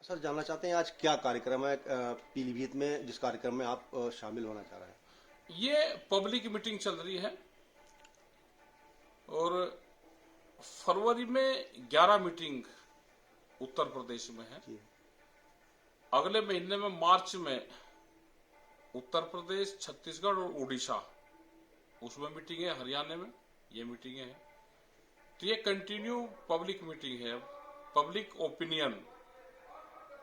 Sir जानना चाहते हैं आज क्या कार्यक्रम है पीलीभीत में, जिस कार्यक्रम में आप शामिल होना चाह रहे हैं। ये पब्लिक मीटिंग चल रही है और फरवरी में 11 मीटिंग उत्तर प्रदेश में है। जी। अगले महीने में मार्च में उत्तर प्रदेश, छत्तीसगढ़ और उड़ीसा उसमें मीटिंग है। हरियाणा में ये मीटिंगें हैं। तो ये कंटिन्यू पब्लिक मीटिंग है। पब्लिक ओपिनियन,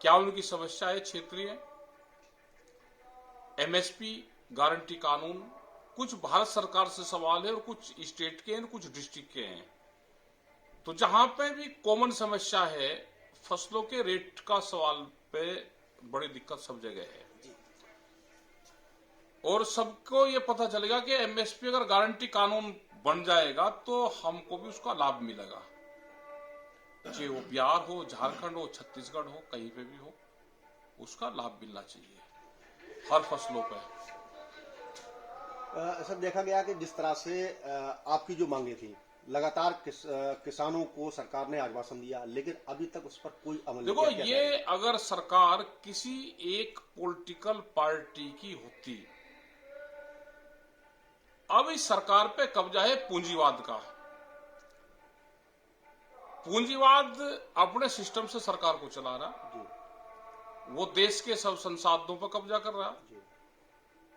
क्या उनकी समस्या है क्षेत्रीय, एमएसपी, गारंटी कानून, कुछ भारत सरकार से सवाल है और कुछ स्टेट के हैं, कुछ डिस्ट्रिक्ट के हैं। तो जहां पे भी कॉमन समस्या है, फसलों के रेट का सवाल पे बड़ी दिक्कत सब जगह है। और सबको ये पता चलेगा कि एमएसपी अगर गारंटी कानून बन जाएगा तो हमको भी उसका लाभ मिलेगा, चाहे वो बिहार हो, झारखंड हो, छत्तीसगढ़ हो, कहीं पे भी हो, उसका लाभ मिलना चाहिए हर फसलों पे। सर देखा गया कि जिस तरह से आपकी जो मांगे थी, लगातार किसानों को सरकार ने आश्वासन दिया, लेकिन अभी तक उस पर कोई अमल नहीं देखो, किया। ये अगर सरकार किसी एक पॉलिटिकल पार्टी की होती, अब इस सरकार पे कब्जा है पूंजीवाद का। पूंजीवाद अपने सिस्टम से सरकार को चला रहा, वो देश के सब संसाधनों पर कब्जा कर रहा,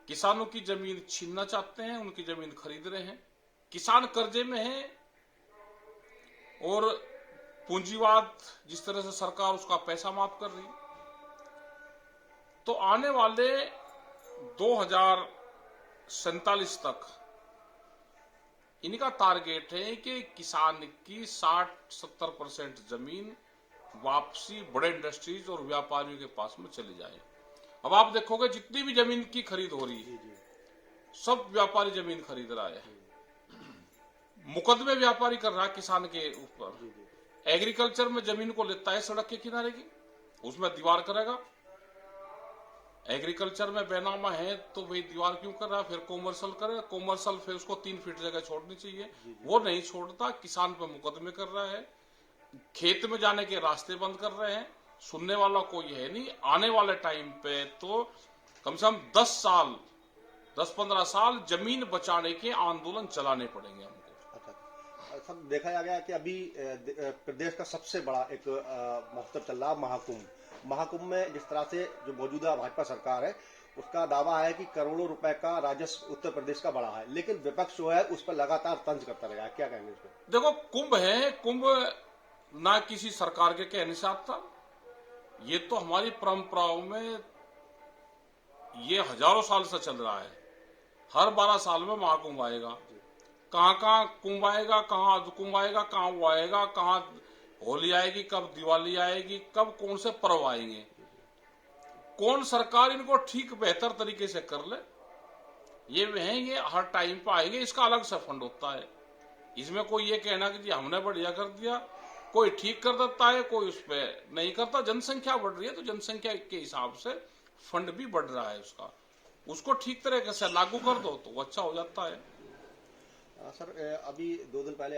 किसानों की जमीन छीनना चाहते हैं, उनकी जमीन खरीद रहे हैं, किसान कर्जे में हैं। और पूंजीवाद जिस तरह से सरकार उसका पैसा माफ कर रही, तो आने वाले 2047 तक इनका टारगेट है कि किसान की 60-70% जमीन वापसी बड़े इंडस्ट्रीज और व्यापारियों के पास में चली जाए। अब आप देखोगे जितनी भी जमीन की खरीद हो रही है, सब व्यापारी जमीन खरीद रहा है, मुकदमे व्यापारी कर रहा है किसान के ऊपर। एग्रीकल्चर में जमीन को लेता है सड़क के किनारे की, उसमें दीवार करेगा। एग्रीकल्चर में बेनामा है तो भाई दीवार क्यों कर रहा है, फिर कॉमर्शियल करे, कॉमर्शियल फिर उसको 3 फीट जगह छोड़नी चाहिए, वो नहीं छोड़ता, किसान पे मुकदमे कर रहा है, खेत में जाने के रास्ते बंद कर रहे हैं। सुनने वाला कोई है नहीं। आने वाले टाइम पे तो कम से कम 10-15 साल जमीन बचाने के आंदोलन चलाने पड़ेंगे हमको। अच्छा, सब देखा गया कि अभी प्रदेश का सबसे बड़ा एक महोत्सव चल रहा महाकुंभ। महाकुंभ में जिस तरह से जो मौजूदा भाजपा सरकार है, उसका दावा है कि करोड़ों रुपए का राजस्व उत्तर प्रदेश का बढ़ा है, लेकिन विपक्ष जो है उस पर लगातार तंज करता रहेगा। क्या कहेंगे इस पर? देखो, कुंभ है, कुंभ ना किसी सरकार के कहने से आता, ये तो हमारी परंपराओं में ये हजारों साल से चल रहा है। हर 12 साल में महाकुंभ आएगा। कहाँ कहाँ कुंभ आएगा, कहाँ कुंभ आएगा, कहाँ वो आएगा, कहाँ होली आएगी, कब दिवाली आएगी, कब कौन से पर्व आएंगे, कौन सरकार इनको ठीक बेहतर तरीके से कर ले, ये वे हैं, ये हर टाइम पे आएंगे। इसका अलग से फंड होता है। इसमें कोई ये कहना कि जी हमने बढ़िया कर दिया, कोई ठीक कर देता है, कोई उस पर नहीं करता। जनसंख्या बढ़ रही है तो जनसंख्या के हिसाब से फंड भी बढ़ रहा है उसका, उसको ठीक तरीके से लागू कर दो तो वो अच्छा हो जाता है। सर अभी 2 दिन पहले